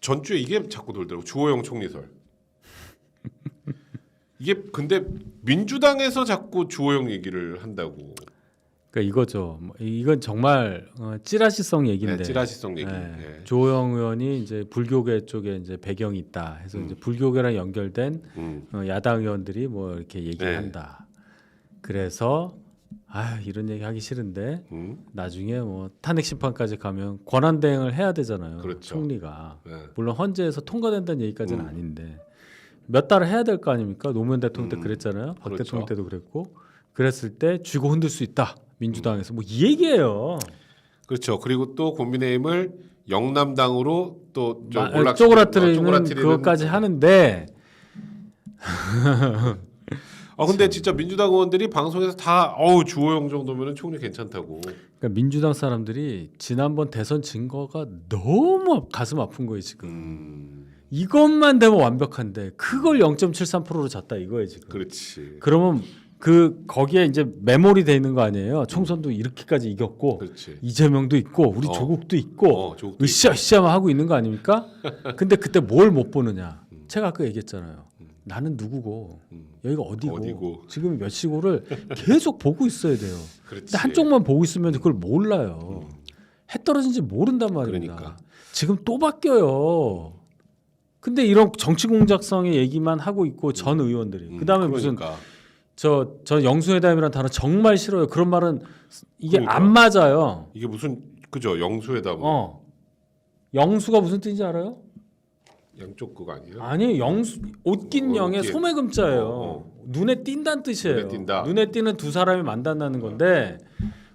전주에 이게 자꾸 돌더라고. 주호영 총리설. 이게 근데 민주당에서 자꾸 주호영 얘기를 한다고. 그러니까 이거죠. 이건 정말 찌라시성 얘기인데. 네, 찌라시성 얘기. 네. 네. 조호영 의원이 이제 불교계 쪽에 이제 배경이 있다 해서 이제 불교계랑 연결된 야당 의원들이 뭐 이렇게 얘기한다. 그래서 이런 얘기 하기 싫은데 나중에 뭐 탄핵 심판까지 가면 권한 대행을 해야 되잖아요. 그렇죠. 총리가. 네. 물론 헌재에서 통과된다는 얘기까지는 아닌데 몇 달을 해야 될 거 아닙니까? 노무현 대통령 때 그랬잖아요. 박 그렇죠. 대통령 때도 그랬고. 그랬을 때 쥐고 흔들 수 있다. 민주당에서 뭐 이 얘기예요. 그렇죠. 그리고 또 국민의힘을 영남당으로 또 쪼그라뜨리는 그것까지 하는데 근데 진짜 민주당 의원들이 방송에서 다 주호영 정도면은 총리 괜찮다고. 그러니까 민주당 사람들이 지난번 대선 증거가 너무 가슴 아픈 거예요 지금. 이것만 되면 완벽한데 그걸 0.73%로 졌다 이거예요 지금. 그렇지. 그러면 거기에 이제 메모리 돼 있는 거 아니에요. 총선도 이렇게까지 이겼고 그렇지. 이재명도 있고 우리 조국도 있고 조국도 으쌰으쌰만 하고 있는 거 아닙니까? 근데 그때 뭘 못 보느냐. 제가 아까 얘기했잖아요. 나는 누구고 여기가 어디고 지금 몇 시고를 계속 보고 있어야 돼요. 그렇지. 근데 한쪽만 보고 있으면 그걸 몰라요. 해 떨어진지 모른단 말입니다. 그러니까. 지금 또 바뀌어요. 근데 이런 정치 공작성의 얘기만 하고 있고 전 의원들이 그다음에 무슨 저 영수회담이라는 단어 정말 싫어요. 그런 말은 이게 안 맞아요. 이게 무슨 그죠? 영수회담. 영수가 무슨 뜻인지 알아요? 양쪽 그거 아니에요? 아니 영수 옷긴 영의 소매금자예요. 눈에 띈다는 뜻이에요. 눈에 띈다. 눈에 띄는 두 사람이 만난다는 건데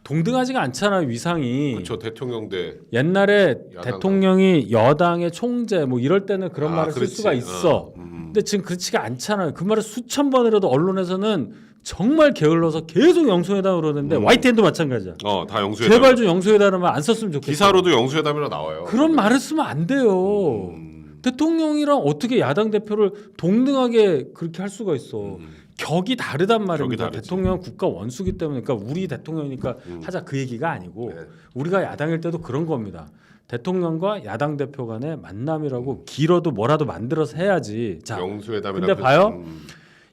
동등하지가 않잖아요 위상이. 그렇죠. 대통령 대 옛날에 야당 대통령이 여당의 총재 뭐 이럴 때는 그런 말을 쓸 그렇지. 수가 있어. 근데 지금 그렇지가 않잖아요. 그 말을 수천 번이라도 언론에서는 정말 게을러서 계속 영수회담 그러는데 YTN도 마찬가지야. 다 영수회담. 제발 좀 영수회담을 안 썼으면 좋겠어. 기사로도 영수회담이라 나와요. 그런 말을 쓰면 안 돼요. 대통령이랑 어떻게 야당 대표를 동등하게 그렇게 할 수가 있어. 격이 다르단 말입니다. 대통령은 국가 원수기 때문에 그러니까 우리 대통령이니까 하자 그 얘기가 아니고 우리가 야당일 때도 그런 겁니다. 대통령과 야당 대표 간의 만남이라고 길어도 뭐라도 만들어서 해야지. 자, 영수회담이라. 근데 봐요.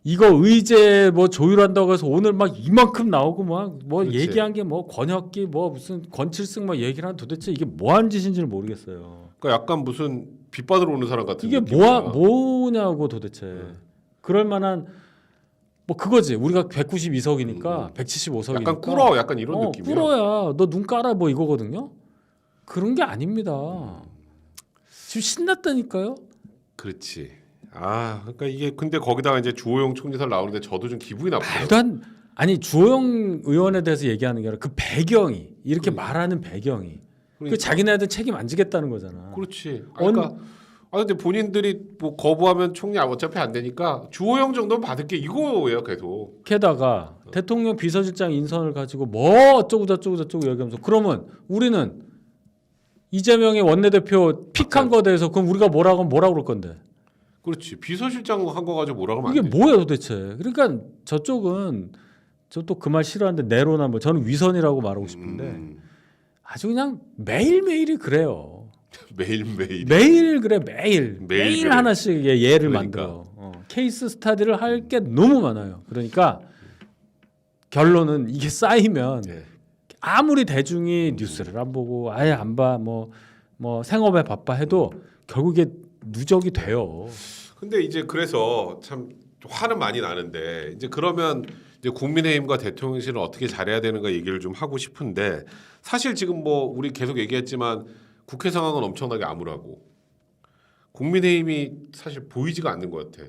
이거 의제 뭐 조율한다고 해서 오늘 막 이만큼 나오고 뭐 얘기한 게 뭐 권혁기 뭐 무슨 권칠승 뭐 얘기를 한 도대체 이게 뭐한 짓인지를 모르겠어요. 그러니까 약간 무슨 빚받으러 오는 사람 같은 이게 느낌이야. 뭐냐고 도대체. 그럴 만한 뭐 그거지. 우리가 192석이니까 175석이니까 약간 꿇어 약간 이런 느낌이야. 꿇어야 너 눈 깔아 뭐 이거거든요. 그런 게 아닙니다. 지금 신났다니까요. 그렇지. 그러니까 이게 근데 거기다가 이제 주호영 총리설 나오는데 저도 좀 기분이 나빠요. 아니 주호영 의원에 대해서 얘기하는 게 아니라 그 배경이 이렇게 말하는 배경이 그 자기네들 책임 안 지겠다는 거잖아. 그렇지. 그러니까 근데 본인들이 뭐 거부하면 총리 어차피 안 되니까 주호영 정도는 받을 게 이거예요 계속. 게다가 대통령 비서실장 인선을 가지고 뭐 어쩌고 저쩌고 얘기하면서 그러면 우리는 이재명의 원내대표 픽한 거에 대해서 그럼 우리가 뭐라고 그럴 건데. 그렇지. 비서실장 한 거 가지고 뭐라고 하면 이게 안 되지. 뭐야 도대체. 그러니까 저쪽은 저 또 그 말 싫어하는데 내로나 뭐 저는 위선이라고 말하고 싶은데 아주 그냥 매일매일이 그래요. 매일 그래 매일 그래. 하나씩 예를 그러니까. 만들어. 케이스 스타디를 할 게 너무 많아요. 그러니까 결론은 이게 쌓이면 아무리 대중이 뉴스를 안 보고 아예 안 봐 뭐 생업에 바빠 해도 결국에 누적이 돼요. 근데 이제 그래서 참 화는 많이 나는데 이제 그러면 이제 국민의힘과 대통령실은 어떻게 잘해야 되는가 얘기를 좀 하고 싶은데 사실 지금 뭐 우리 계속 얘기했지만 국회 상황은 엄청나게 암울하고 국민의힘이 사실 보이지가 않는 것 같아.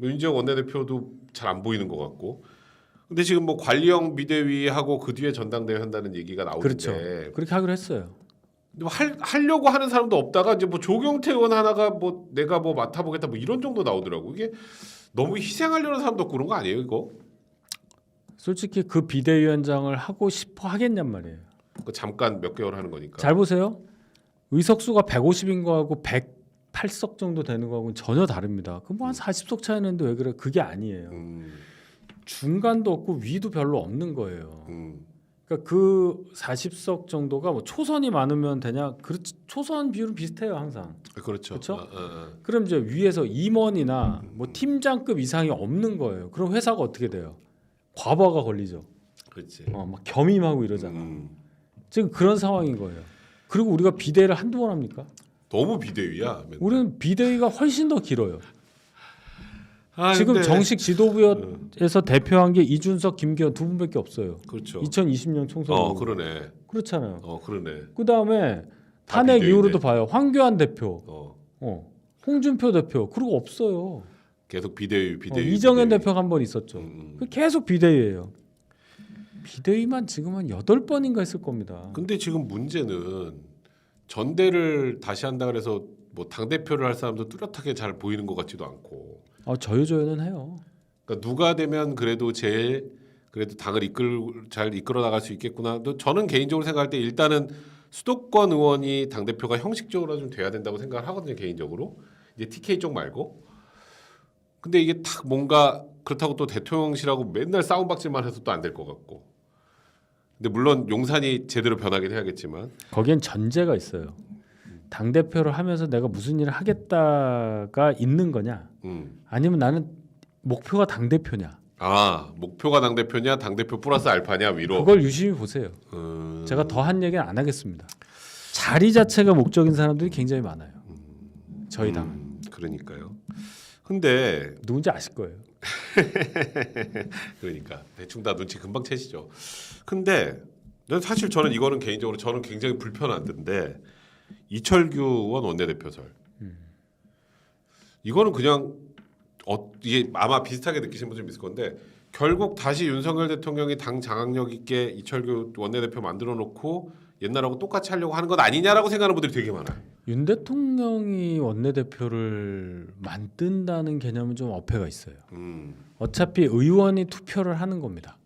윤지영 원내대표도 잘 안 보이는 것 같고. 근데 지금 뭐 관리형 비대위하고 그 뒤에 전당대회 한다는 얘기가 나오는데. 그렇죠. 그렇게 하기로 했어요. 하려고 하는 사람도 없다가 이제 뭐 조경태 의원 하나가 뭐 내가 뭐 맡아보겠다 뭐 이런 정도 나오더라고. 이게 너무 희생하려는 사람도 없고 그런 거 아니에요 이거? 솔직히 그 비대위원장을 하고 싶어 하겠냔 말이에요. 잠깐 몇 개월 하는 거니까. 잘 보세요. 의석수가 150인 거하고 108석 정도 되는 거하고는 전혀 다릅니다. 그 뭐 한 40석 차이 나는데 왜 그래? 그게 아니에요. 중간도 없고 위도 별로 없는 거예요. 그러니까 그 40석 정도가 뭐 초선이 많으면 되냐? 초선 비율은 비슷해요 항상. 그렇죠. 그렇죠? 그럼 이제 위에서 임원이나 뭐 팀장급 이상이 없는 거예요. 그럼 회사가 어떻게 돼요? 과부하가 걸리죠. 그렇지. 막 겸임하고 이러잖아. 음. 지금 그런 상황인 거예요. 그리고 우리가 비대위를 한두 번 합니까? 너무 비대위야. 맨날. 우리는 비대위가 훨씬 더 길어요. 지금 근데- 정식 지도부에서 대표한 게 이준석, 김기현 두 분밖에 없어요. 그렇죠. 2020년 총선. 그러네. 그렇잖아요. 그러네. 그 다음에 다 탄핵 비대위네. 이후로도 봐요. 황교안 대표, 어. 홍준표 대표, 그리고 없어요. 계속 비대위. 이정현 비대위. 대표가 한 번 있었죠. 계속 비대위예요. 비대위만 지금 한 8번인가 했을 겁니다. 근데 지금 문제는 전대를 다시 한다 그래서 뭐 당 대표를 할 사람도 뚜렷하게 잘 보이는 것 같지도 않고. 저요저요는 해요. 그러니까 누가 되면 그래도 당을 잘 이끌어 나갈 수 있겠구나. 또 저는 개인적으로 생각할 때 일단은 수도권 의원이 당 대표가 형식적으로 좀 돼야 된다고 생각을 하거든요. 개인적으로 이제 TK 쪽 말고. 근데 이게 탁 뭔가 그렇다고 또 대통령실하고 맨날 싸움박질만 해서 또 안 될 것 같고. 근데 물론 용산이 제대로 변하긴 해야겠지만. 거기엔 전제가 있어요. 당 대표를 하면서 내가 무슨 일을 하겠다가 있는 거냐? 아니면 나는 목표가 당 대표냐? 목표가 당 대표냐, 당 대표 플러스 알파냐 위로. 그걸 유심히 보세요. 제가 더한 얘기는 안 하겠습니다. 자리 자체가 목적인 사람들이 굉장히 많아요. 저희 당은. 그러니까요. 근데 누군지 아실 거예요. 그러니까 대충 다 눈치 금방 채시죠. 근데 사실 저는 이거는 개인적으로 저는 굉장히 불편한데 이철규 의원 원내대표설 이거는 그냥 이게 아마 비슷하게 느끼시는 분들 있을 건데 결국 다시 윤석열 대통령이 당 장악력 있게 이철규 원내대표 만들어 놓고 옛날하고 똑같이 하려고 하는 것 아니냐라고 생각하는 분들이 되게 많아요. 윤 대통령이 원내대표를 만든다는 개념은 좀 어폐가 있어요. 어차피 의원이 투표를 하는 겁니다.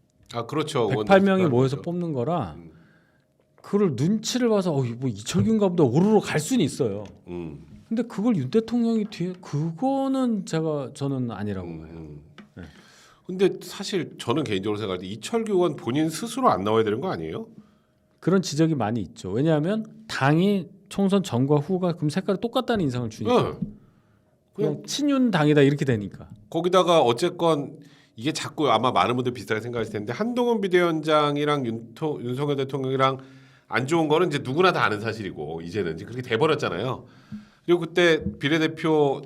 그렇죠. 108명이 모여서 뽑는 거라 그걸 눈치를 봐서 뭐 이철규인가 보다 오르러 갈 수는 있어요. 근데 그걸 윤 대통령이 뒤에 그거는 저는 아니라고 봐요. 네. 근데 사실 저는 개인적으로 생각할 때 이철규 의원 본인 스스로 안 나와야 되는 거 아니에요? 그런 지적이 많이 있죠. 왜냐하면 당이 총선 전과 후가 그럼 색깔이 똑같다는 인상을 주니까. 그냥 친윤 당이다 이렇게 되니까. 거기다가 어쨌건 이게 자꾸 아마 많은 분들 비슷하게 생각하실 텐데 한동훈 비대위원장이랑 윤석열 대통령이랑 안 좋은 거는 이제 누구나 다 아는 사실이고 이제는 이제 그렇게 돼버렸잖아요. 그리고 그때 비례대표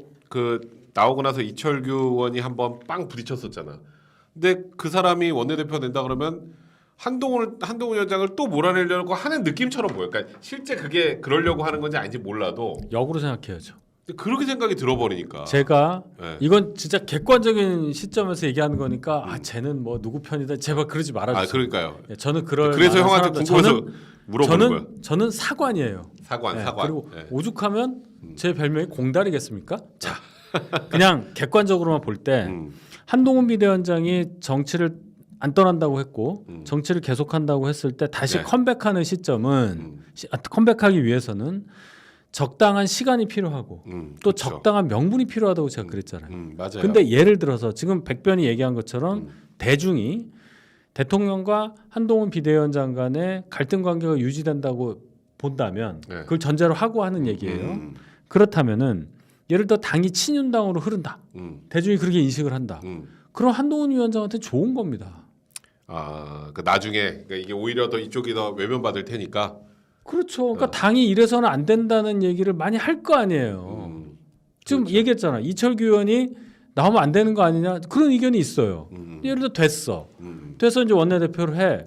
나오고 나서 이철규 의원이 한번 빵 부딪혔었잖아. 근데 그 사람이 원내대표 된다 그러면 한동훈 위원장을 또 몰아내려고 하는 느낌처럼 보여. 그러니까 실제 그게 그러려고 하는 건지 아닌지 몰라도 역으로 생각해야죠. 그렇게 생각이 들어버리니까. 제가 네. 이건 진짜 객관적인 시점에서 얘기하는 거니까 쟤는 뭐 누구 편이다 제발 그러지 말아주세요. 그러니까요. 저는 그럴 그래서 형한테 사람들, 궁금해서 물어보는 거야. 저는 사관이에요. 사관. 그리고 네. 오죽하면 제 별명이 공달이겠습니까? 자, 그냥 객관적으로만 볼 때 한동훈 비대위원장이 정치를 안 떠난다고 했고 정치를 계속한다고 했을 때 다시 네. 컴백하는 시점은 컴백하기 위해서는 적당한 시간이 필요하고 또 그렇죠. 적당한 명분이 필요하다고 제가 그랬잖아요. 맞아요. 근데 예를 들어서 지금 백변이 얘기한 것처럼 대중이 대통령과 한동훈 비대위원장 간의 갈등 관계가 유지된다고 본다면 네. 그걸 전제로 하고 하는 얘기예요. 그렇다면은 예를 들어 당이 친윤당으로 흐른다. 대중이 그렇게 인식을 한다. 그럼 한동훈 위원장한테 좋은 겁니다. 나중에 그러니까 이게 오히려 더 이쪽이 더 외면받을 테니까. 그렇죠. 그러니까 당이 이래서는 안 된다는 얘기를 많이 할 거 아니에요. 지금 그렇죠. 얘기했잖아. 이철규 의원이 나오면 안 되는 거 아니냐 그런 의견이 있어요. 예를 들어 돼서 이제 원내대표를 해.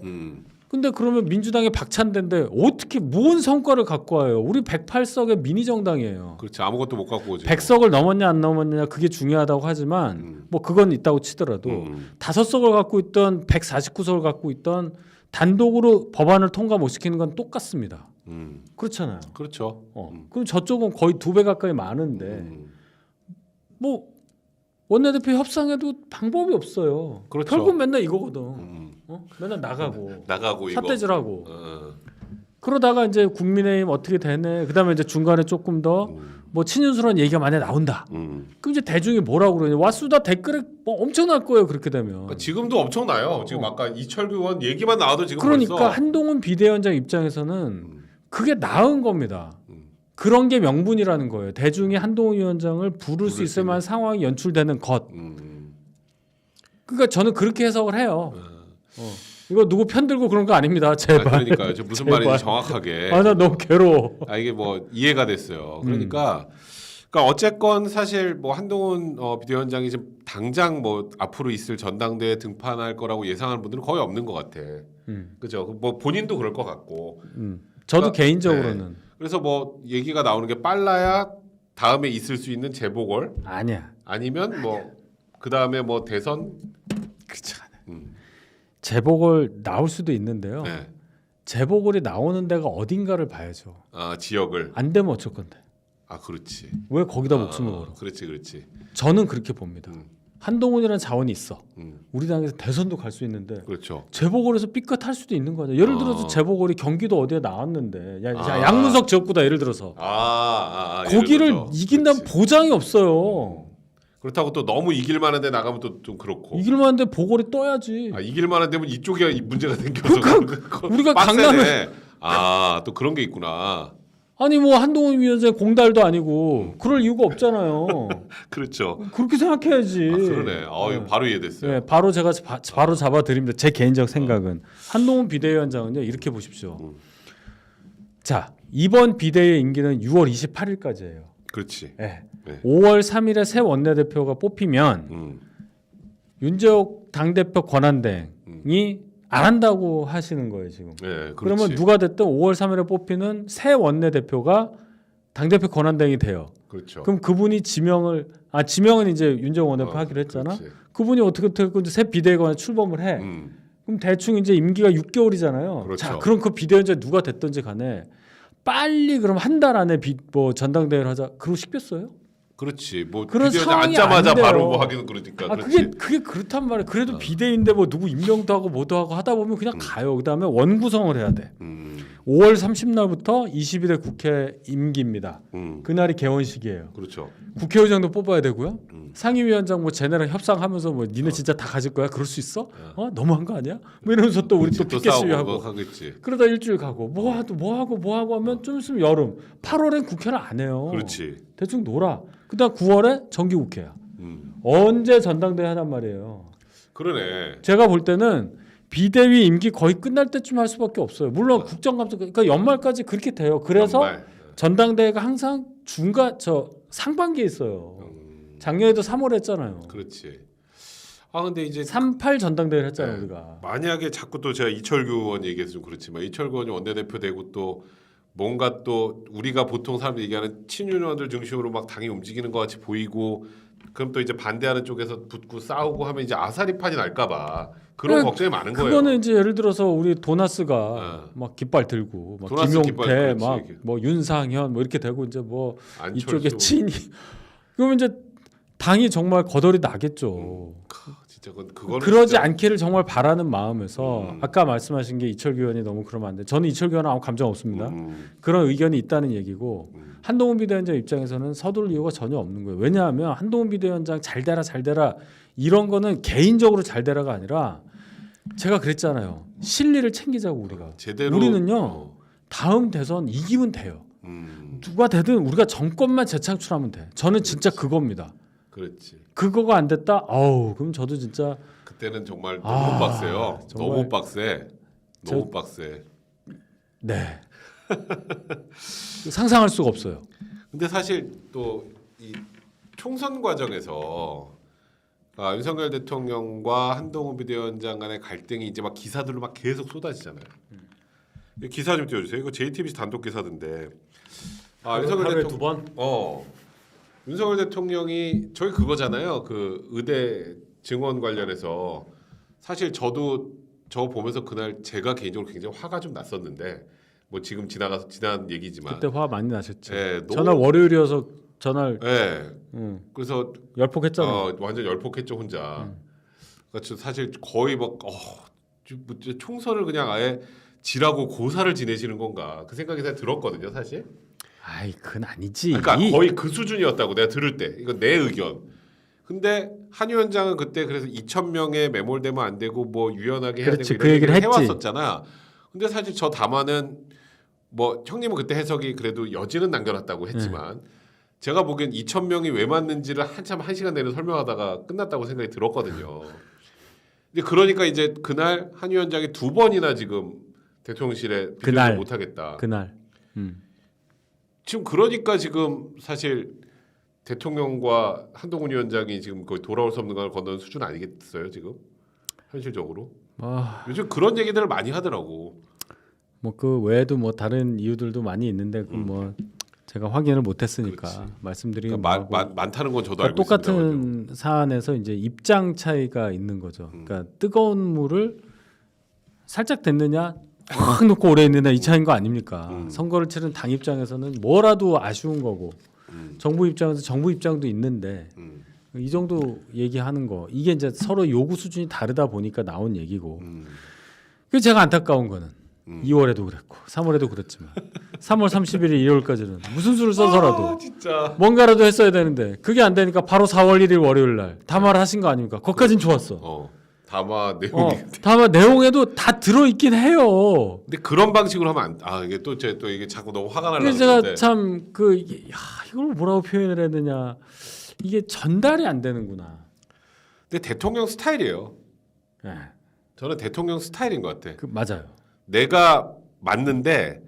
근데 그러면 민주당의 박찬대인데 어떻게 무슨 성과를 갖고 와요? 우리 108석의 미니 정당이에요. 그렇지 아무것도 못 갖고 오지. 100석을 넘었냐 안 넘었냐 그게 중요하다고 하지만 뭐 그건 있다고 치더라도 5석을 갖고 있던 149석을 갖고 있던 단독으로 법안을 통과 못 시키는 건 똑같습니다. 그렇잖아요. 그렇죠. 그럼 저쪽은 거의 2배 가까이 많은데 뭐 원내대표 협상해도 방법이 없어요. 그렇죠. 결국 맨날 이거거든. 맨날 나가고 이거. 삿대질하고 그러다가 이제 국민의힘 어떻게 되네. 그다음에 이제 중간에 조금 더 뭐 친윤수란 얘기가 만약 나온다. 그럼 이제 대중이 뭐라고 그러냐? 왓수다 댓글에 뭐 엄청날 거예요. 그렇게 되면. 그러니까 지금도 엄청나요. 지금 아까 이철규 의원 얘기만 나와도 지금 그러니까 벌써 한동훈 비대위원장 입장에서는 그게 나은 겁니다. 그런 게 명분이라는 거예요. 대중이 한동훈 위원장을 부를 수 있을 만한 상황이 연출되는 것. 그러니까 저는 그렇게 해석을 해요. 이거 누구 편들고 그런 거 아닙니다. 제발. 그러니까요. 저 무슨 제발. 말인지 정확하게. 나 너무 괴로워. 이게 뭐 이해가 됐어요. 그러니까 어쨌건 사실 뭐 한동훈 비대위원장이 지금 당장 뭐 앞으로 있을 전당대회 등판할 거라고 예상하는 분들은 거의 없는 것 같아. 그죠? 뭐 본인도 그럴 것 같고. 저도 그러니까, 개인적으로는. 네. 그래서 뭐 얘기가 나오는 게 빨라야 다음에 있을 수 있는 재보궐 아니야. 아니면 뭐 그 다음에 뭐 대선. 그렇지 않아요. 재보궐 나올 수도 있는데요. 네. 재보궐이 나오는 데가 어딘가를 봐야죠. 지역을. 안 되면 어쩔 건데. 그렇지. 왜 거기다 목숨을 걸어? 그렇지. 저는 그렇게 봅니다. 한동훈이라는 자원이 있어. 음. 우리 당에서 대선도 갈 수 있는데 그렇죠. 재보궐에서 삐끗할 수도 있는 거죠. 예를 들어서 재보궐이 경기도 어디에 나왔는데 양문석 지역구다 예를 들어서 거기를 예를 들어서. 이긴다는 그렇지. 보장이 없어요. 그렇다고 또 너무 이길 만한데 나가면 또 좀 그렇고. 이길 만한데 보궐이 떠야지. 이길 만한 데면 이쪽에 문제가 생겨서. 그러니까 우리가 빡세네. 또 그런 게 있구나. 아니 뭐 한동훈 위원장 공달도 아니고 그럴 이유가 없잖아요. 그렇죠. 그렇게 생각해야지. 그러네. 이거 바로 이해됐어요. 네, 바로 제가 바로 잡아드립니다. 제 개인적 생각은 한동훈 비대위원장은요 이렇게 보십시오. 자 이번 비대위 임기는 6월 28일까지예요. 그렇지. 네. 네. 5월 3일에 새 원내대표가 뽑히면 윤재옥 당대표 권한대행이 안 한다고 하시는 거예요 지금. 네, 그렇지. 그러면 누가 됐든 5월 3일에 뽑히는 새 원내대표가 당대표 권한대행이 돼요. 그렇죠. 그럼 그분이 지명은 이제 윤재옥 원내대표 하기로 했잖아. 그렇지. 그분이 어떻게 새 비대위원회 출범을 해. 그럼 대충 이제 임기가 6개월이잖아요. 그렇죠. 자, 그럼 그 비대위원장 누가 됐든지 간에 빨리 그럼 한 달 안에 뭐 전당대회를 하자. 그러고 싶겠어요? 그렇지. 뭐 그런 비대위원장 상황이 앉자마자 안 돼요. 바로 뭐 하기는 그러니까. 그렇지. 그게 그렇단 말이에요. 그래도 비대위인데 뭐 누구 임명도 하고 뭐도 하고 하다 보면 그냥 가요. 그다음에 원구성을 해야 돼. 5월 30날부터 20일에 국회 임기입니다. 그날이 개원식이에요. 그렇죠. 국회의장도 뽑아야 되고요. 상임위원장 뭐 쟤네랑 협상하면서 뭐 니네 진짜 다 가질 거야? 그럴 수 있어? 너무한 거 아니야? 뭐 이러면서 또 우리 또 피켓 시위하고 하겠지. 그러다 일주일 가고 뭐 하고 하면 좀 있으면 여름 8월엔 국회를 안 해요. 그렇지. 대충 놀아. 그다음 9월에 정기국회야. 언제 전당대회 하단 말이에요. 그러네. 제가 볼 때는 비대위 임기 거의 끝날 때쯤 할 수밖에 없어요. 물론 국정감사 그러니까 연말까지 그렇게 돼요. 그래서 정말. 전당대회가 항상 상반기에 있어요. 작년에도 3월에 했잖아요. 그렇지. 근데 이제 38 전당대회를 했잖아요, 우리가. 만약에 자꾸 또 제가 이철규 의원 얘기해서 좀 그렇지만 이철규 의원이 원내대표 되고 또 뭔가 또 우리가 보통 사람들이 얘기하는 친윤 의원들 중심으로 막 당이 움직이는 것 같이 보이고 그럼 또 이제 반대하는 쪽에서 붙고 싸우고 하면 이제 아사리판이 날까봐 그런 걱정이 많은 거예요. 그거는 이제 예를 들어서 우리 도나스가 막 깃발 들고 막 도나스 깃발, 김용태 그렇지. 막 뭐 윤상현 뭐 이렇게 되고 이제 뭐 안철수. 이쪽에 친이 그러면 이제 당이 정말 거덜이 나겠죠. 진짜 그거는 그러지 진짜 않기를 정말 바라는 마음에서 아까 말씀하신 게 이철규 의원이 너무 그러면 안 돼. 저는 이철규 의원은 아무 감정 없습니다. 그런 의견이 있다는 얘기고 한동훈 비대위원장 입장에서는 서둘 이유가 전혀 없는 거예요. 왜냐하면 한동훈 비대위원장 잘 되라 이런 거는 개인적으로 잘 되라가 아니라 제가 그랬잖아요. 실리를 챙기자고 우리가. 제대로 우리는요. 다음 대선 이기면 돼요. 누가 되든 우리가 정권만 재창출하면 돼. 저는 진짜 그겁니다. 그렇지. 그거가 안 됐다. 그럼 저도 진짜 그때는 정말 너무 빡세요. 정말. 너무 빡세. 너무 빡세. 네. 상상할 수가 없어요. 근데 사실 또 이 총선 과정에서 윤석열 대통령과 한동훈 비대위원장 간의 갈등이 이제 막 기사들로 막 계속 쏟아지잖아요. 이 기사 좀 띄워주세요. 이거 JTBC 단독 기사인데 하루에 두 번? 윤석열 대통령이 저희 그거잖아요. 그 의대 증원 관련해서 사실 저도 저 보면서 그날 제가 개인적으로 굉장히 화가 좀 났었는데 뭐 지금 지난 얘기지만 그때 화 많이 나셨죠. 네, 너무- 전날 월요일이어서 전날 네. 그래서 열폭했잖아요. 완전 열폭했죠 혼자. 그러니까 사실 거의 막 총선을 그냥 아예 지라고 고사를 지내시는 건가 그 생각이 다 들었거든요 사실. 아이 그건 아니지. 그러니까 거의 그 수준이었다고 내가 들을 때. 이건 내 의견. 근데 한 위원장은 그때 그래서 2,000명에 매몰되면 안 되고 뭐 유연하게 해야 그렇지, 되고 그 이런 얘기를 얘기를 했지. 해왔었잖아. 근데 사실 저 담화는 뭐 형님은 그때 해석이 그래도 여지는 남겨놨다고 했지만 제가 보기엔 2,000명이 왜 맞는지를 한참 1시간 내내 설명하다가 끝났다고 생각이 들었거든요. 근데 그러니까 이제 그날 한 위원장이 2번이나 지금 대통령실에 비대면 못하겠다. 그날. 지금 그러니까 지금 사실 대통령과 한동훈 위원장이 지금 거의 돌아올 수 없는 걸 건너는 수준 아니겠어요 지금 현실적으로. 요즘 그런 얘기들을 많이 하더라고. 뭐 그 외에도 뭐 다른 이유들도 많이 있는데 그 뭐 제가 확인을 못했으니까 그렇지. 말씀드리는 그러니까 많다는 건 저도 알고 있습니다. 똑같은 사안에서 이제 입장 차이가 있는 거죠. 그러니까 뜨거운 물을 살짝 됐느냐 확 놓고 오래 있느냐 이 차이인 거 아닙니까? 선거를 치른 당 입장에서는 뭐라도 아쉬운 거고 정부 입장에서 정부 입장도 있는데 이 정도 얘기하는 거 이게 이제 서로 요구 수준이 다르다 보니까 나온 얘기고 그래서 제가 안타까운 거는 2월에도 그랬고 3월에도 그랬지만 3월 31일 2월까지는 무슨 수를 써서라도 진짜. 뭔가라도 했어야 되는데 그게 안 되니까 바로 4월 1일 월요일 날 담화를 하신 거 아닙니까? 거기까진 좋았어. 담화 내용이. 담화 내용에도 다 들어 있긴 해요. 근데 그런 방식으로 하면 이게 또 이게 자꾸 너무 화가 날라. 그래서 제가 참 이걸 뭐라고 표현을 해야 되냐 이게 전달이 안 되는구나. 근데 대통령 스타일이에요. 네. 저는 대통령 스타일인 것 같아. 맞아요. 내가 맞는데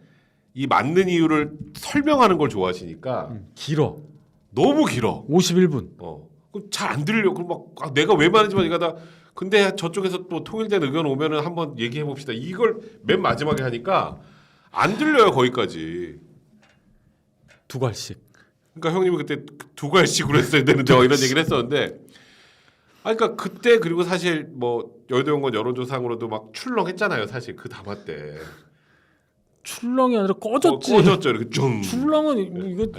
이 맞는 이유를 설명하는 걸 좋아하시니까 길어. 너무 길어. 51분. 잘 안 들려. 그럼 막 내가 왜 말하는지 이가다. 근데 저쪽에서 또 통일된 의견 오면은 한번 얘기해 봅시다. 이걸 맨 마지막에 하니까 안 들려요 거기까지. 2갈씩. 그러니까 형님이 그때 2갈씩으로 했어야 되는데 이런 얘기를 했었는데. 그러니까 그때 그리고 사실 뭐 여의도연구원 여론조사상으로도 막 출렁했잖아요. 사실 그 담화 때. 출렁이 아니라 꺼졌지. 꺼졌죠. 이렇게 좀. 출렁은 이거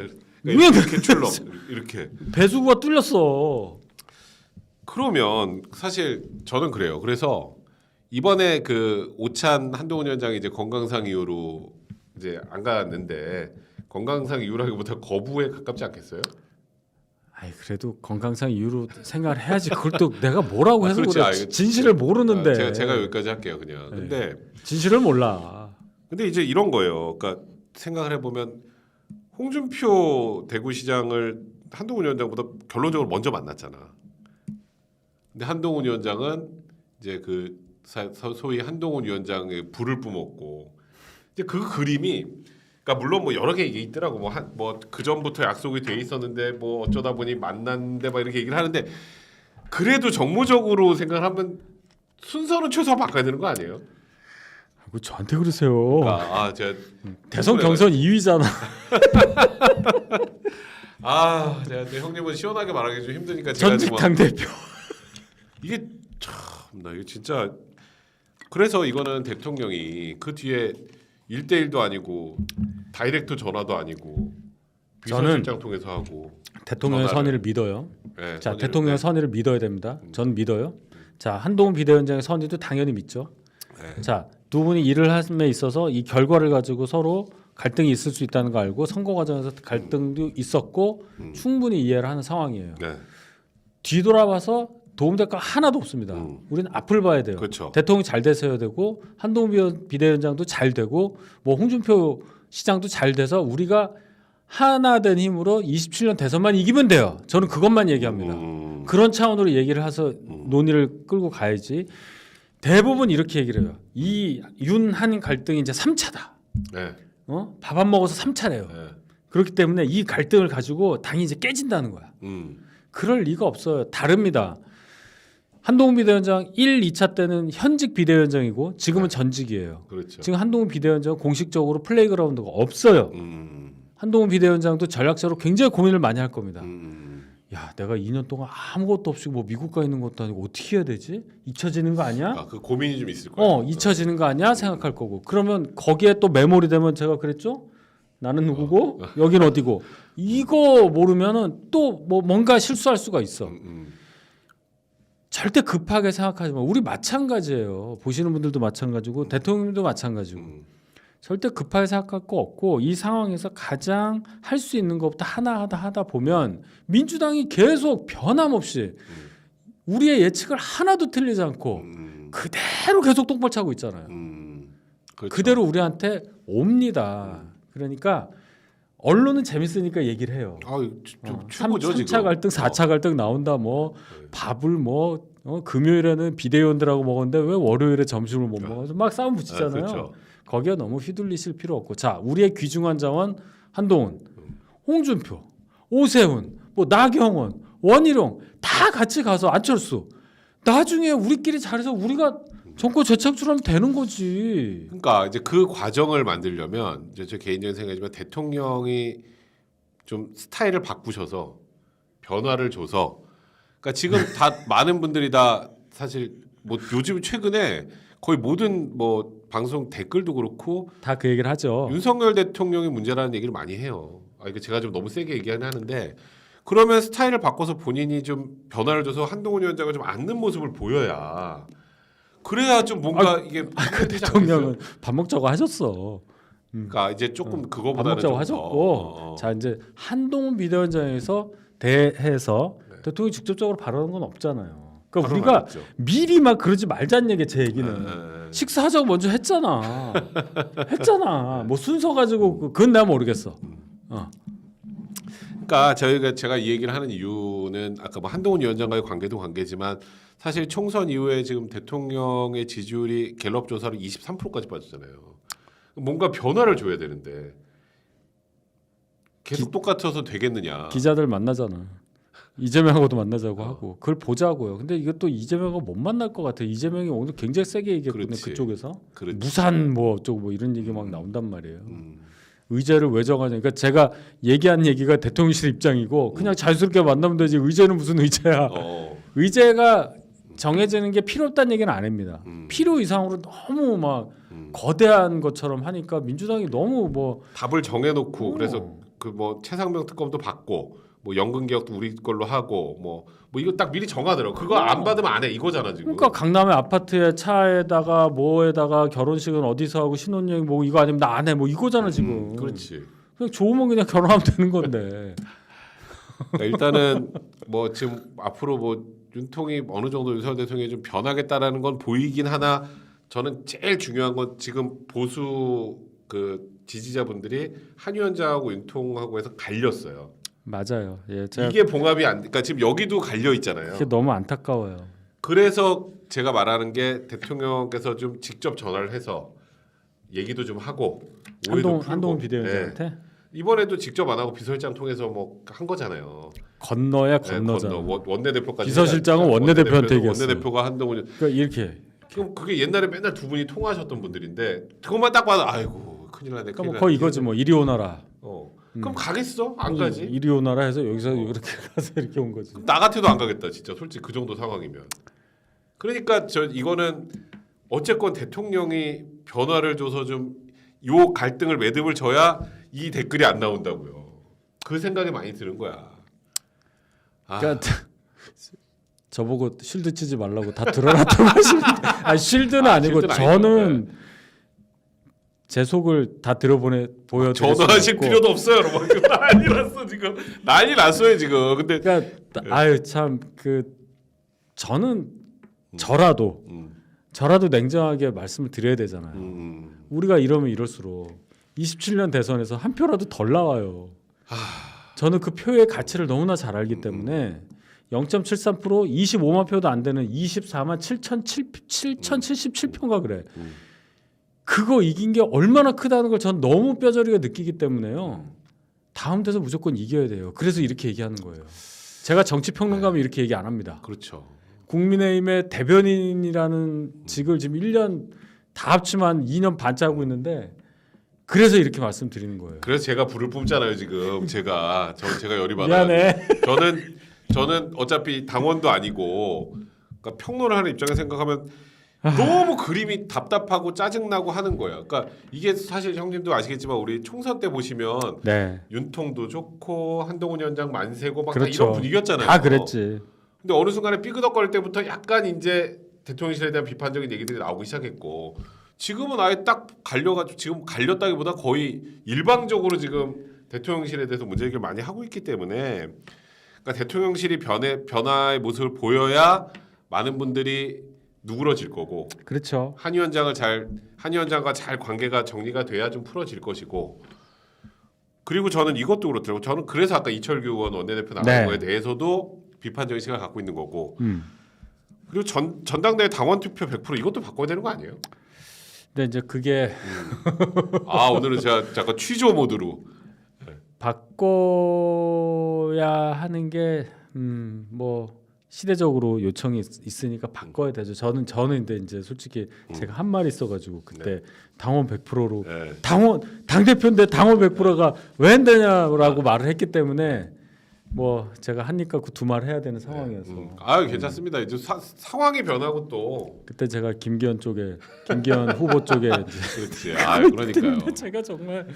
그러니까 이렇게 출렁 이렇게. 배수구가 뚫렸어. 그러면 사실 저는 그래요. 그래서 이번에 그 오찬 한동훈 위원장이 이제 건강상 이유로 이제 안 갔는데 건강상 이유라기보다 거부에 가깝지 않겠어요? 그래도 건강상 이유로 생각을 해야지. 그걸 또 내가 뭐라고 해서 그렇지. 그래. 진실을 모르는데. 제가 여기까지 할게요, 그냥. 근데 진실을 몰라. 근데 이제 이런 거예요. 그러니까 생각을 해보면 홍준표 대구시장을 한동훈 위원장보다 결론적으로 먼저 만났잖아. 근데 한동훈 위원장은 이제 그 소위 한동훈 위원장의 불을 뿜었고 이제 그 그림이 그러니까 물론 뭐 여러 개 있더라고. 뭐 그 전부터 약속이 돼 있었는데 뭐 어쩌다 보니 만났는데 막 이렇게 얘기를 하는데 그래도 정무적으로 생각을 하면 순서는 최소한 바꿔야 되는 거 아니에요? 그 저한테 그러세요. 그러니까 제가 대선 경선 2위잖아. 제가 또 형님은 시원하게 말하기 좀 힘드니까 제가 전직 당 대표. 이게 참나 이거 진짜 그래서 이거는 대통령이 그 뒤에 1대1도 아니고 다이렉트 전화도 아니고 비서실장 통해서 하고 대통령의 선의를 믿어요. 네, 자, 대통령의 선의를 믿어야 됩니다. 전 믿어요. 자, 한동훈 비대위원장의 선의도 당연히 믿죠. 네. 자, 두 분이 일을 함에 있어서 이 결과를 가지고 서로 갈등이 있을 수 있다는 거 알고 선거 과정에서 갈등도 있었고 충분히 이해를 하는 상황이에요. 네. 뒤돌아봐서 도움될 거 하나도 없습니다. 우리는 앞을 봐야 돼요. 그렇죠. 대통령이 잘 됐어야 되고 한동훈 비대위원장도 잘 되고 뭐 홍준표 시장도 잘 돼서 우리가 하나 된 힘으로 27년 대선만 이기면 돼요. 저는 그것만 얘기합니다. 그런 차원으로 얘기를 해서 논의를 끌고 가야지. 대부분 이렇게 얘기를 해요. 이 윤한 갈등이 이제 3차다. 네. 밥 안 먹어서 3차래요. 네. 그렇기 때문에 이 갈등을 가지고 당이 이제 깨진다는 거야. 그럴 리가 없어요. 다릅니다. 한동훈 비대위원장 1, 2차 때는 현직 비대위원장이고 지금은 전직이에요. 그렇죠. 지금 한동훈 비대위원장은 공식적으로 플레이그라운드가 없어요. 한동훈 비대위원장도 전략적으로 굉장히 고민을 많이 할 겁니다. 야, 내가 2년 동안 아무것도 없이 뭐 미국 가 있는 것도 아니고 어떻게 해야 되지? 잊혀지는 거 아니야? 그 고민이 좀 있을 거예요. 잊혀지는 거 아니야? 생각할 거고. 그러면 거기에 또 메모리 되면 제가 그랬죠? 나는 누구고 여긴 어디고 이거 모르면은 또 뭐 뭔가 실수할 수가 있어. 절대 급하게 생각하지 마. 우리 마찬가지예요. 보시는 분들도 마찬가지고 대통령도 마찬가지고. 절대 급하게 생각할 거 없고 이 상황에서 가장 할 수 있는 것부터 하나 하다 보면 민주당이 계속 변함없이 우리의 예측을 하나도 틀리지 않고 그대로 계속 똥볼 차고 있잖아요. 그렇죠. 그대로 우리한테 옵니다. 그러니까 언론은 재밌으니까 얘기를 해요. 최고죠 3차 지금. 갈등, 4차 갈등 나온다. 뭐 밥을 뭐 금요일에는 비대위원들하고 먹었는데 왜 월요일에 점심을 못 먹어서 막 싸움 붙이잖아요. 그렇죠. 거기에 너무 휘둘리실 필요 없고 자 우리의 귀중한 자원 한동훈, 홍준표, 오세훈, 뭐 나경원, 원희룡 다 같이 가서 안철수 나중에 우리끼리 잘해서 우리가 정권 재창출하면 되는 거지. 그러니까 이제 그 과정을 만들려면 이제 제 개인적인 생각이지만 대통령이 좀 스타일을 바꾸셔서 변화를 줘서 그러니까 지금 다 많은 분들이 다 사실 뭐 요즘 최근에 거의 모든 뭐 방송 댓글도 그렇고 다 그 얘기를 하죠. 윤석열 대통령의 문제라는 얘기를 많이 해요. 이거 제가 좀 너무 세게 얘기하긴 하는데 그러면 스타일을 바꿔서 본인이 좀 변화를 줘서 한동훈 위원장을 좀 앉는 모습을 보여야 그래야 좀 뭔가 이게 그 대통령은 밥 먹자고 하셨어. 그러니까 이제 조금 밥 그거보다는 먹자고 좀 하셨고 자 이제 한동훈 비대위원장에서 대해서 대통령이 직접적으로 발언한 건 없잖아요. 그러니까 우리가 미리 막 그러지 말자는 얘기 제 얘기는 식사하자고 먼저 했잖아. 뭐 순서 가지고 그건 내가 모르겠어. 그러니까 제가 이 얘기를 하는 이유는 아까 뭐 한동훈 위원장과의 관계도 관계지만 사실 총선 이후에 지금 대통령의 지지율이 갤럽 조사로 23%까지 빠졌잖아요. 뭔가 변화를 줘야 되는데 계속 똑같아서 되겠느냐. 기자들 만나잖아. 이재명하고도 만나자고 하고 그걸 보자고요. 근데 이것도 이재명하고 못 만날 것 같아. 이재명이 오늘 굉장히 세게 얘기했거든요. 그렇지. 그쪽에서 그렇지. 무산 뭐 어쩌고 뭐 이런 얘기 막 나온단 말이에요. 의제를 왜 정하냐. 그러니까 제가 얘기한 얘기가 대통령실 입장이고 그냥 자연스럽게 만나면 되지. 의제는 무슨 의제야. 의제가 정해지는 게 필요 없다는 얘기는 안 합니다. 필요 이상으로 너무 막 거대한 것처럼 하니까 민주당이 너무 뭐 답을 정해놓고 그래서 그 뭐 최상병 특검도 받고 뭐 연금 개혁도 우리 걸로 하고 뭐 이거 딱 미리 정하더라고. 그거 안 받으면 안 해 이거잖아 지금. 그러니까 강남의 아파트에 차에다가 뭐에다가 결혼식은 어디서 하고 신혼여행 뭐 이거 아니면 나 안 해 뭐 이거잖아 지금. 그렇지. 그냥 좋으면 그냥 결혼하면 되는 건데. 그러니까 일단은 뭐 지금 앞으로 뭐 윤통이 어느 정도 윤석열 대통령이 좀 변하겠다라는 건 보이긴 하나 저는 제일 중요한 건 지금 보수 그 지지자분들이 한 위원장하고 윤통하고 해서 갈렸어요. 맞아요. 예, 이게 봉합이 안. 그러니까 지금 여기도 갈려 있잖아요. 그게 너무 안타까워요. 그래서 제가 말하는 게 대통령께서 좀 직접 전화를 해서 얘기도 좀 하고 한동훈 비대위원장한테 네. 이번에도 직접 안 하고 비서실장 통해서 뭐 한 거잖아요. 건너야 건너잖아. 원내대표까지. 비서실장은 원내대표한테 얘기했어. 원내대표가 한동훈. 그러니까 이렇게. 그럼 그게 옛날에 맨날 두 분이 통화하셨던 분들인데 그것만 딱 봐도 아이고 큰일 나네. 그러니까 뭐 거의 이거지 뭐 이리 오너라. 그럼 가겠어? 안 가지? 이리 오너라 해서 여기서 이렇게 가서 이렇게 온 거지. 나 같아도 안 가겠다 진짜 솔직히 그 정도 상황이면. 그러니까 이거는 어쨌건 대통령이 변화를 줘서 좀 요 갈등을 매듭을 져야 이 댓글이 안 나온다고요. 그 생각이 많이 드는 거야. 그러니까 저보고 쉴드 치지 말라고 다 드러났다고 하시는데 쉴드는 아니고 쉴드는 저는 제 속을 다 보여드릴 전화하실 필요도 없어요, 여러분. 난리 났어 지금. 난리 났어요 지금. 근데 그러니까 참 그 저는 저라도 냉정하게 말씀을 드려야 되잖아요. 우리가 이러면 이럴수록 27년 대선에서 한 표라도 덜 나와요. 저는 그 표의 가치를 너무나 잘 알기 때문에 0.73% 25만 표도 안 되는 24만 7,077표인가 그래. 그거 이긴 게 얼마나 크다는 걸 전 너무 뼈저리게 느끼기 때문에요. 다음 대선 무조건 이겨야 돼요. 그래서 이렇게 얘기하는 거예요. 제가 정치평론가면 이렇게 얘기 안 합니다. 그렇죠. 국민의힘의 대변인이라는 직을 지금 1년 다 합치면 2년 반째 하고 있는데 그래서 이렇게 말씀드리는 거예요. 그래서 제가 불을 뿜잖아요 지금. 제가 열이 받아. 미안해. 저는 어차피 당원도 아니고 그러니까 평론을 하는 입장에서 생각하면 너무 그림이 답답하고 짜증나고 하는 거야. 그러니까 이게 사실 형님도 아시겠지만 우리 총선 때 보시면 윤통도 좋고 한동훈 위원장 만세고 막 다 그렇죠. 이런 분위기였잖아요. 다 그랬지. 근데 어느 순간에 삐그덕거릴 때부터 약간 이제 대통령실에 대한 비판적인 얘기들이 나오기 시작했고 지금은 아예 딱 갈려가지고 지금 갈렸다기보다 거의 일방적으로 지금 대통령실에 대해서 문제 제기를 많이 하고 있기 때문에 그러니까 대통령실이 변화의 모습을 보여야 많은 분들이 누그러질 거고 그렇죠. 한 위원장과 잘 관계가 정리가 돼야 좀 풀어질 것이고 그리고 저는 이것도 그렇더라고요. 저는 그래서 아까 이철규 의원 원내대표 나간 네. 거에 대해서도 비판적인 시각을 갖고 있는 거고 그리고 전당대회 당원 투표 100% 이것도 바꿔야 되는 거 아니에요? 근데 이제 그게 아 오늘은 제가 약간 취조 모드로 바꿔야 하는 게 뭐 시대적으로 요청이 있으니까 바꿔야 되죠. 저는 근데 이제 솔직히 제가 한 말이 있어가지고 그때 당원 100%로 네. 당 대표인데 당원 100%가 왜 안 되냐라고 말을 했기 때문에 뭐 제가 하니까 그 두 말 해야 되는 상황이어서 아 괜찮습니다. 이제 상황이 변하고 또 그때 제가 김기현 후보 쪽에 이제 그렇지. 아 그러니까요. 근데 제가 정말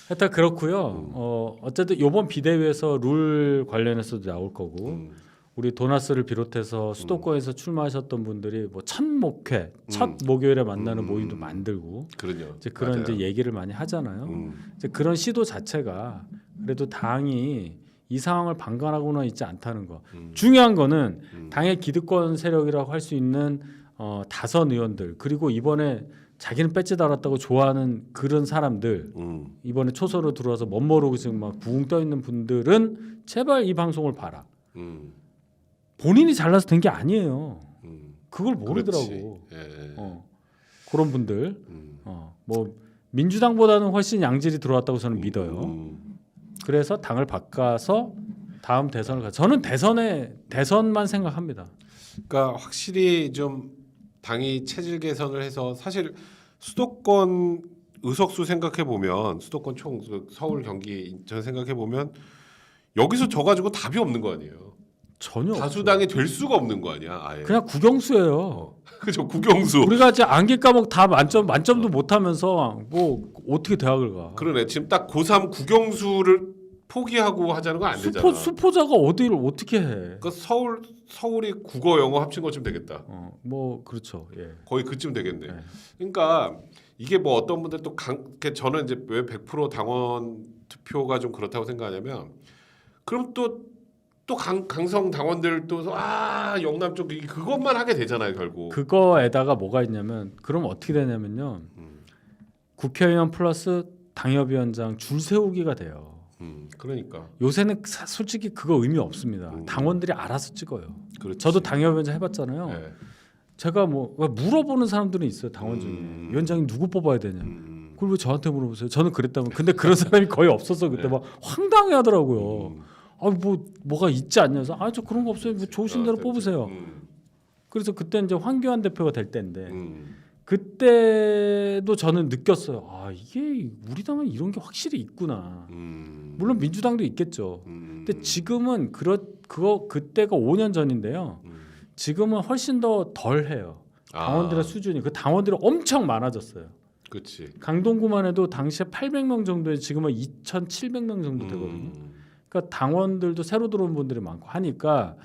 하여튼 그렇고요. 어쨌든 이번 비대위에서 룰 관련해서도 나올 거고 우리 도나스를 비롯해서 수도권에서 출마하셨던 분들이 뭐 첫 목회, 첫 목요일에 만나는 모임도 만들고 그러죠. 이제 그런 이제 얘기를 많이 하잖아요. 이제 그런 시도 자체가 그래도 당이 이 상황을 방관하고는 있지 않다는 거. 중요한 거는 당의 기득권 세력이라고 할 수 있는 다선 의원들 그리고 이번에 자기는 배지 달았다고 좋아하는 그런 사람들 이번에 초선으로 들어와서 멋모르고 지금 막 붕 떠 있는 분들은 제발 이 방송을 봐라. 본인이 잘나서 된 게 아니에요. 그걸 모르더라고. 예. 그런 분들 뭐 민주당보다는 훨씬 양질이 들어왔다고 저는 믿어요. 그래서 당을 바꿔서 다음 대선을 가. 저는 대선만 생각합니다. 그러니까 확실히 좀 당이 체질 개선을 해서 사실 수도권 의석수 생각해 보면 수도권 총 서울, 경기, 인천 생각해 보면 여기서 져 가지고 답이 없는 거 아니에요. 전혀 다수당이 될 수가 없는 거 아니야. 아예. 그냥 국영수예요. 그죠 국영수. 우리가 이제 암기 과목 다 만점도 못하면서 뭐 어떻게 대학을 가? 그러네. 지금 딱 고3 국영수를 포기하고 하자는 건 안 되잖아. 수포자가 어디를 어떻게 해? 그러니까 서울이 국어 영어 합친 것쯤 되겠다. 뭐 그렇죠. 예. 거의 그쯤 되겠네. 네. 그러니까 이게 뭐 어떤 분들 또 저는 이제 왜 100% 당원 투표가 좀 그렇다고 생각하냐면 그럼 또 강성 당원들 또 영남 쪽 그것만 하게 되잖아요 결국. 그거에다가 뭐가 있냐면 그럼 어떻게 되냐면요. 국회의원 플러스 당협위원장 줄 세우기가 돼요. 그러니까 요새는 솔직히 그거 의미 없습니다. 당원들이 알아서 찍어요. 그렇지. 저도 당협위원장 해봤잖아요. 네. 제가 뭐 물어보는 사람들은 있어요. 당원 중에 위원장이 누구 뽑아야 되냐. 그걸 왜 저한테 물어보세요? 저는 그랬다면 근데 그런 사람이 거의 없어서 그때 막 황당해하더라고요. 뭐가 있지 않냐서 저 그런 거 없어요. 뭐 좋으신 대로 뽑으세요. 그래서 그때 이제 황교안 대표가 될 때인데 그때도 저는 느꼈어요. 이게 우리 당은 이런 게 확실히 있구나. 물론 민주당도 있겠죠. 근데 지금은 그때가 5년 전인데요. 지금은 훨씬 더 덜해요. 당원들의 수준이 그 당원들이 엄청 많아졌어요. 그렇지. 강동구만 해도 당시에 800명 정도에 지금은 2,700명 정도 되거든요. 그러니까 당원들도 새로 들어온 분들이 많고 하니까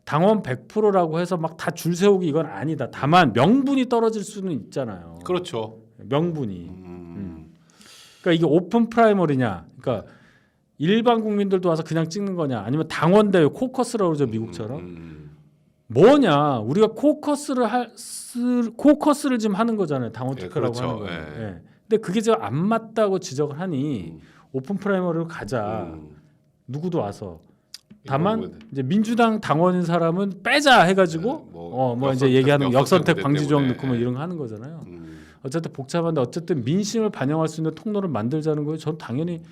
당원 100%라고 해서 막 다 줄 세우기 이건 아니다. 다만 명분이 떨어질 수는 있잖아요. 그렇죠. 명분이. 그러니까 이게 오픈 프라이머리냐. 그러니까 일반 국민들도 와서 그냥 찍는 거냐. 아니면 당원대회 코커스라고 그러죠 미국처럼. 뭐냐. 우리가 코커스를 지금 하는 거잖아요. 당원 투표라고 그렇죠. 하는 거예요. 예. 근데 그게 지금 안 맞다고 지적을 하니 오픈 프라이머리로 가자. 누구도 와서. 다만 이제 민주당 당원인 사람은 빼자 해가지고 뭐 이제 얘기하는 역선택 방지 조항 넣고 뭐 이런 거 하는 거잖아요. 어쨌든 복잡한데 어쨌든 민심을 반영할 수 있는 통로를 만들자는 거예요. 전 당연히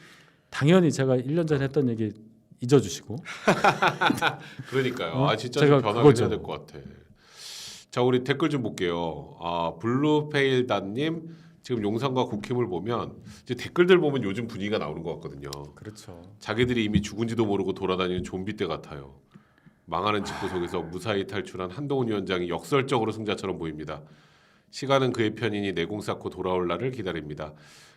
제가 1년 전에 했던 얘기 잊어주시고. 그러니까요. 진짜 제가 좀 변화가 그거죠. 돼야 될 것 같아. 자 우리 댓글 좀 볼게요. 블루페일단님 지금 용산과 국힘을 보면 이제 댓글들 보면 요즘 분위기가 나오는 것 같거든요. 그렇죠. 자기들이 이미 죽은지도 모르고 돌아다니는 좀비 때 같아요. 망하는 집구석에서 무사히 탈출한 한동훈 위원장이 역설적으로 승자처럼 보입니다. 시간은 그의 편이니 내공 쌓고 돌아올 날을 기다립니다.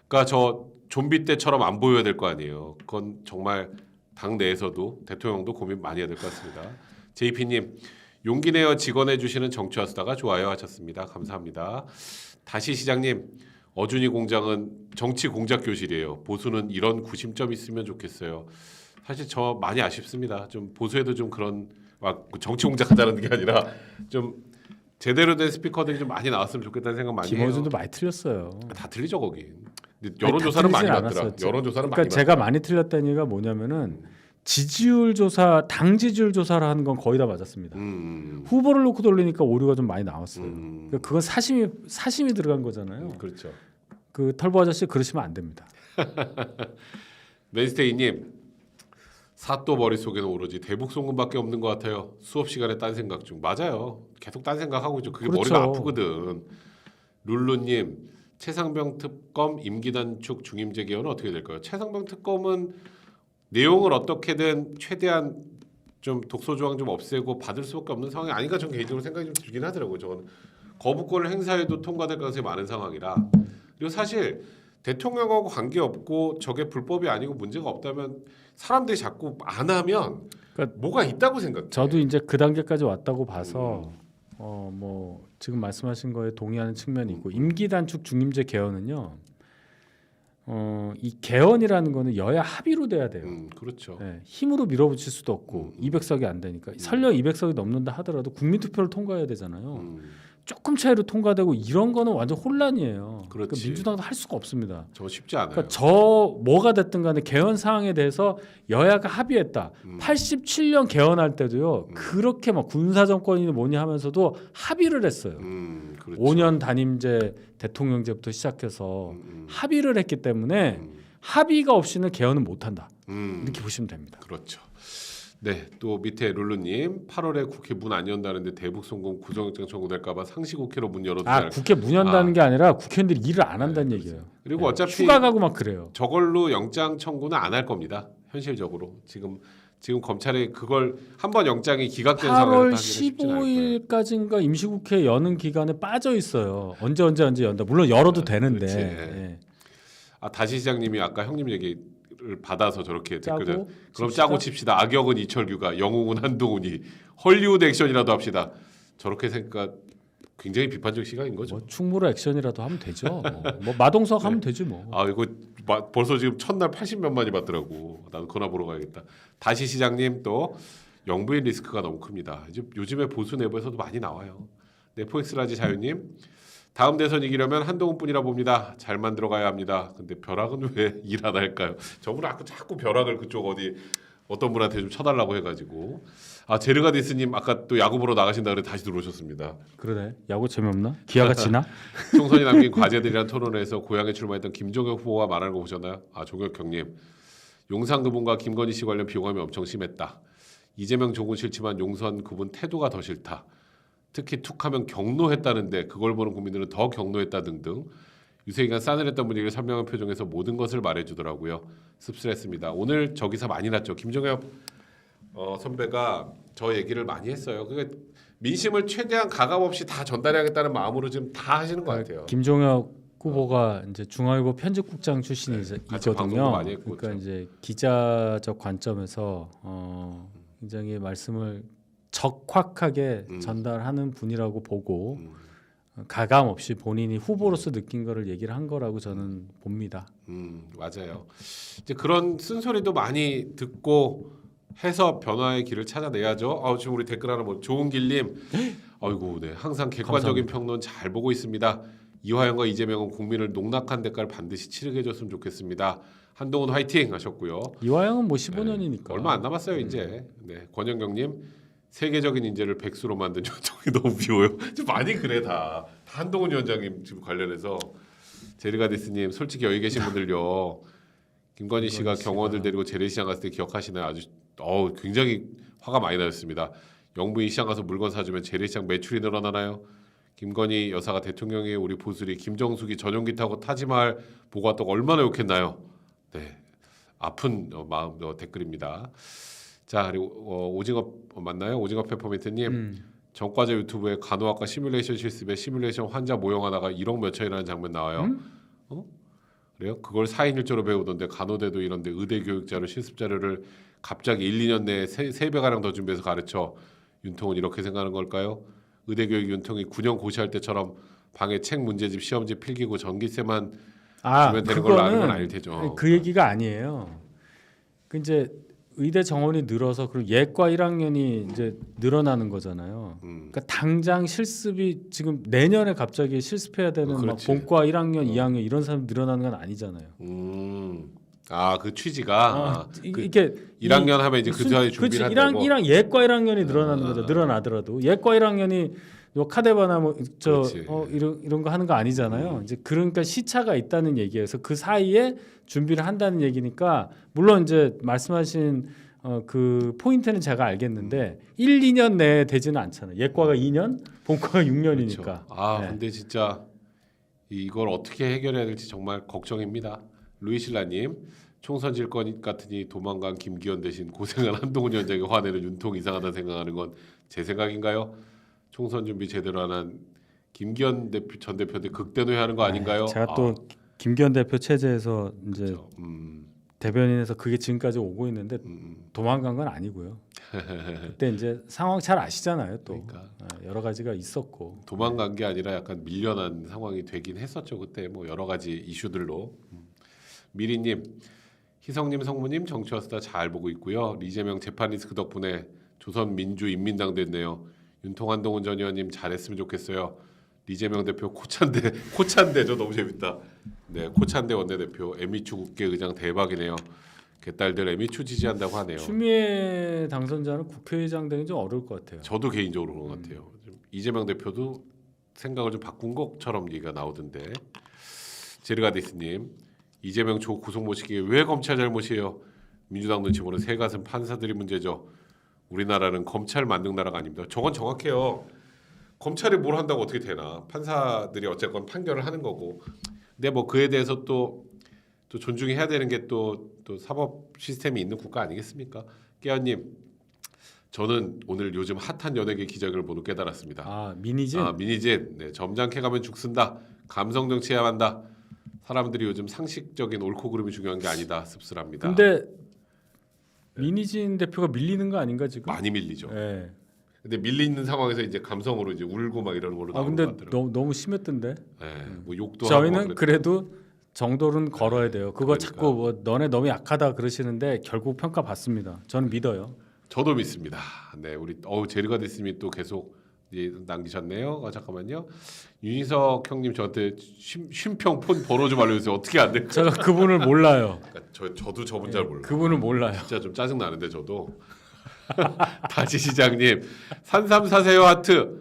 그러니까 저 좀비 때처럼 안 보여야 될 거 아니에요. 그건 정말 당 내에서도 대통령도 고민 많이 해야 될 것 같습니다. JP님 용기 내어 직원해 주시는 정치화 수다가 좋아요 하셨습니다. 감사합니다. 다시 시장님, 어준이 공장은 정치 공작 교실이에요. 보수는 이런 구심점 있으면 좋겠어요. 사실 저 많이 아쉽습니다. 좀 보수에도 좀 그런 막 정치 공작하자는 게 아니라 좀 제대로 된 스피커들이 좀 많이 나왔으면 좋겠다는 생각 많이 해요. 김어준도 많이 틀렸어요. 다 틀리죠 거기. 근데 여론조사는 많이 틀리진 받더라. 않았어요. 여론조사는 그러니까 많이 제가 많이 틀렸다는 얘기가 뭐냐면은 지지율 조사, 당 지지율 조사를 하는 건 거의 다 맞았습니다. 후보를 놓고 돌리니까 오류가 좀 많이 나왔어요. 그러니까 그건 사심이 들어간 거잖아요. 그렇죠. 그 털보 아저씨 그러시면 안 됩니다. 맨스테이님, 사또 머릿속에는 오로지 대북 송금밖에 없는 것 같아요. 수업 시간에 딴 생각 중. 맞아요. 계속 딴 생각하고 있죠. 그게 그렇죠. 머리가 아프거든. 룰루님, 최상병 특검 임기 단축 중임제 개헌은 어떻게 될까요? 최상병 특검은 내용을 어떻게든 최대한 좀 독소 조항 좀 없애고 받을 수밖에 없는 상황이 아닌가 저는 개인적으로 생각이 좀 들긴 하더라고요. 저는 거부권을 행사해도 통과될 가능성이 많은 상황이라. 그리고 사실 대통령하고 관계없고 저게 불법이 아니고 문제가 없다면 사람들이 자꾸 안 하면 그러니까 뭐가 있다고 생각해요. 저도 이제 그 단계까지 왔다고 봐서 뭐 지금 말씀하신 거에 동의하는 측면이 있고 임기 단축 중임제 개헌은요. 이 개헌이라는 거는 여야 합의로 돼야 돼요. 그렇죠. 네, 힘으로 밀어붙일 수도 없고 200석이 안 되니까 설령 200석이 넘는다 하더라도 국민투표를 통과해야 되잖아요. 조금 차이로 통과되고 이런 거는 완전 혼란이에요. 그러니까 그렇지. 민주당도 할 수가 없습니다. 저 쉽지 않아요. 그러니까 저 뭐가 됐든 간에 개헌 사항에 대해서 여야가 합의했다. 87년 개헌할 때도요. 그렇게 막 군사 정권이니 뭐니 하면서도 합의를 했어요. 그렇죠. 5년 단임제 대통령제부터 시작해서 합의를 했기 때문에 합의가 없이는 개헌은 못한다. 이렇게 보시면 됩니다. 그렇죠. 네, 또 밑에 룰루님 8월에 국회 문 안 연다는데 대북 송금 구속영장 청구될까봐 상시국회로 문 열어두지 아 국회 문 연다는 게 아니라 국회의원들이 일을 안 한다는 얘기예요. 그리고 어차피 휴가 가고 막 그래요. 저걸로 영장 청구는 안 할 겁니다. 현실적으로 지금 검찰이 그걸 한번 영장이 기각된 상황에서 8월 하기는 쉽지는 않을 거예요. 15일까지인가 임시국회 여는 기간에 빠져 있어요. 언제 연다. 물론 열어도 되는데. 그렇지. 예. 아 다시 시장님이 아까 형님 얘기를 받아서 저렇게 댓글 짜고 그럼 칩시다. 짜고 칩시다. 악역은 이철규가 영웅은 한동훈이 헐리우드 액션이라도 합시다. 저렇게 생각 굉장히 비판적 시각인 거죠. 뭐 충무로 액션이라도 하면 되죠. 뭐 마동석 하면 되지 뭐. 아 이거 벌써 지금 첫날 80몇만이 받더라고. 나도 그거나 보러 가야겠다. 다시 시장님 또 영부인 리스크가 너무 큽니다. 이제 요즘에 보수 내부에서도 많이 나와요. 넷플릭스라지 자유님 다음 대선 이기려면 한동훈뿐이라 봅니다. 잘 만들어가야 합니다. 근데 벼락은 왜 일 안 할까요? 저분 아까 자꾸 벼락을 그쪽 어떤 분한테 좀 쳐달라고 해가지고 아 제르가디스님 아까 또 야구 보러 나가신다 그래 다시 들어오셨습니다. 그러네. 야구 재미없나? 기아가 지나? 총선이 남긴 과제들이란 토론회에서 고향에 출마했던 김종혁 후보가 말하는 거 보셨나요? 아 종혁 형님 용산 그분과 김건희 씨 관련 비호감이 엄청 심했다. 이재명 조군 싫지만 용산 그분 태도가 더 싫다. 특히 툭하면 경노했다는데 그걸 보는 국민들은 더 경노했다 등등 유세기간 싸늘했던 분위기를 선명한 표정에서 모든 것을 말해주더라고요. 씁쓸했습니다. 오늘 저 기사 많이 났죠. 김종혁 선배가 저 얘기를 많이 했어요. 그러니까 민심을 최대한 가감 없이 다 전달해야겠다는 마음으로 지금 다 하시는 것 같아요. 김종혁 후보가 이제 중앙일보 편집국장 출신이거든요. 방송도 많이 했고, 그러니까 그렇죠. 이제 기자적 관점에서 굉장히 말씀을 적확하게 전달하는 분이라고 보고 가감 없이 본인이 후보로서 느낀 거를 얘기를 한 거라고 저는 봅니다. 맞아요. 이제 그런 쓴소리도 많이 듣고 해서 변화의 길을 찾아내야죠. 지금 우리 댓글 하나 뭐 좋은길님, 아이고, 네, 항상 객관적인 감사합니다. 평론 잘 보고 있습니다. 이화영과 이재명은 국민을 농락한 대가를 반드시 치르게 해줬으면 좋겠습니다. 한동훈 화이팅 하셨고요. 이화영은 뭐 15년이니까 얼마 안 남았어요 이제. 네, 권영경님. 세계적인 인재를 백수로 만든 요청이 너무 비워요. 좀 많이 그래 다. 한동훈 위원장님 지금 관련해서 제르가디스님 솔직히 여기 계신 분들요. 김건희 씨가 경호원들 데리고 재래시장 갔을 때 기억하시나요? 아주 굉장히 화가 많이 나셨습니다. 영부인 시장 가서 물건 사주면 재래시장 매출이 늘어나나요? 김건희 여사가 대통령이 우리 보수리 김정숙이 전용기 타고 타지마할 보고 왔다고 얼마나 욕했나요? 네, 아픈 마음 댓글입니다. 자 그리고 오징어 맞나요? 오징어 페퍼민트님 전과자 유튜브에 간호학과 시뮬레이션 실습에 시뮬레이션 환자 모형하다가 1억 몇천이라는 장면 나와요. 그래요? 그걸 4인 1조로 배우던데 간호대도 이런데 의대 교육자로 실습 자료를 갑자기 1, 2년 내에 3배가량 더 준비해서 가르쳐 윤통은 이렇게 생각하는 걸까요? 의대 교육 윤통이 9년 고시할 때처럼 방에 책, 문제집, 시험지 필기고 전기세만 주면 되는 걸로 아는 건 아닐 테죠. 그 얘기가 아니에요. 그 이제 의대 정원이 늘어서 그리고 예과 1학년이 이제 늘어나는 거잖아요. 그러니까 당장 실습이 지금 내년에 갑자기 실습해야 되는 막 그렇지. 본과 1학년, 2학년 이런 사람 늘어나는 건 아니잖아요. 그 취지가 이게 1학년 하면 이제 그 사이 준비를 한다고. 예과 1학년이 늘어나는 거죠. 늘어나더라도 예과 1학년이 요 카데바나 뭐저 그렇지. 이런 거 하는 거 아니잖아요. 이제 그러니까 시차가 있다는 얘기에서 그 사이에 준비를 한다는 얘기니까 물론 이제 말씀하신 그 포인트는 제가 알겠는데 1, 2년 내에 되지는 않잖아요. 예과가 2년, 본과가 6년이니까. 그렇죠. 네. 근데 진짜 이걸 어떻게 해결해야 될지 정말 걱정입니다. 루이실라님, 총선 질 것 같으니 도망간 김기현 대신 고생한 한동훈 위원장의 화내는 윤통 이상하다 생각하는 건 제 생각인가요? 총선 준비 제대로 안 한 김기현 전 대표한테 극대노하는 거 아닌가요? 제가 또 김기현 대표 체제에서 이제 그렇죠. 대변인에서 그게 지금까지 오고 있는데 도망간 건 아니고요. 그때 이제 상황 잘 아시잖아요. 또 그러니까. 여러 가지가 있었고 도망간 게 아니라 약간 밀려난 상황이 되긴 했었죠. 그때 뭐 여러 가지 이슈들로. 미리님, 희성님, 성무님 정치와 수다 잘 보고 있고요. 이재명 재판 리스크 덕분에 조선민주인민당 됐네요. 윤통 한동훈 전 의원님 잘했으면 좋겠어요. 이재명 대표 코찬대 저 너무 재밌다. 네, 코찬대 원내대표 에미추 국회의장 대박이네요. 개딸들 에미추 지지한다고 하네요. 추미애 당선자는 국회의장 되기 좀 어려울 것 같아요. 저도 개인적으로 그런 것 같아요. 좀 이재명 대표도 생각을 좀 바꾼 것처럼 얘기가 나오던데. 제르가디스님, 이재명 조 구속 못 시키게 왜 검찰 잘못이에요? 민주당 눈치 보는 새가슴 판사들이 문제죠. 우리나라는 검찰 만능 나라가 아닙니다. 저건 정확해요. 검찰이 뭘 한다고 어떻게 되나? 판사들이 어쨌건 판결을 하는 거고. 근데 뭐 그에 대해서 또 존중해야 되는 게 또 사법 시스템이 있는 국가 아니겠습니까? 깨연님, 저는 오늘 요즘 핫한 연예계 기자들을 모두 깨달았습니다. 미니진. 미니진. 네, 점잖게 가면 죽쓴다. 감성 정치해야 한다. 사람들이 요즘 상식적인 옳고 그름이 중요한 게 아니다. 씁쓸합니다. 근데 미니진 대표가 밀리는 거 아닌가 지금? 많이 밀리죠. 네. 근데 밀리는 상황에서 이제 감성으로 이제 울고 막 이런 걸로 나오는 근데 것 같더라고요. 너무 심했던데. 네, 뭐 욕도 저희는 하고 그래도 정도는 걸어야 돼요. 그거 그러니까. 자꾸 뭐 너네 너무 약하다 그러시는데 결국 평가 받습니다. 저는 믿어요. 저도 믿습니다. 네, 우리 제르가디스님이 또 계속 남기셨네요. 잠깐만요. 윤희석 형님 저한테 쉼평 폰 번호 좀 알려주세요. 어떻게 안 될까? 제가 그분을 몰라요. 그러니까 저도 저분 잘 몰라요. 그분을 몰라요. 진짜 좀 짜증 나는데 저도. 다시 시장님 산삼 사세요 하트.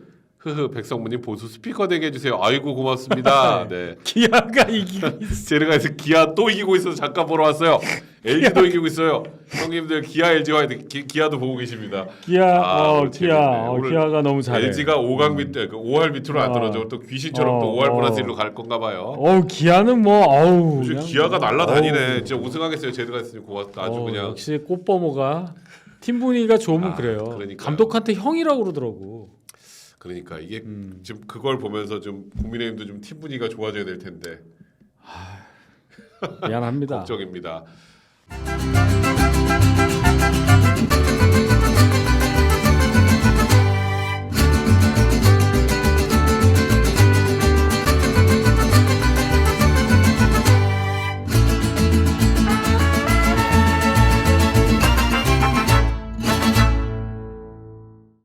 백성무님 보수 스피커 되게 해주세요. 아이고 고맙습니다. 네. 기아가 이기고 있어. 제르가에서 기아 또 이기고 있어서 잠깐 보러 왔어요. LG도 이기고 있어요. 형님들 기아 LG 와야 돼. 기아도 보고 계십니다. 기아, 재밌네. 오늘 기아가 너무 잘해. LG가 5강 밑에 5할 밑으로 안 떨어져. 또 귀신처럼 또 5할 플러스 1로 갈 건가 봐요. 기아는 뭐 요즘 그냥 기아가 날라다니네. 진짜 우승하겠어요. 제르가에서 고맙다. 아주 그냥. 역시 꽃버머가 팀 분위기가 좋으면 그래요. 그러니까요. 감독한테 형이라고 그러더라고. 그러니까 이게 지금 그걸 보면서 좀 국민의힘도 좀 팀 분위기가 좋아져야 될 텐데 미안합니다. 걱정입니다.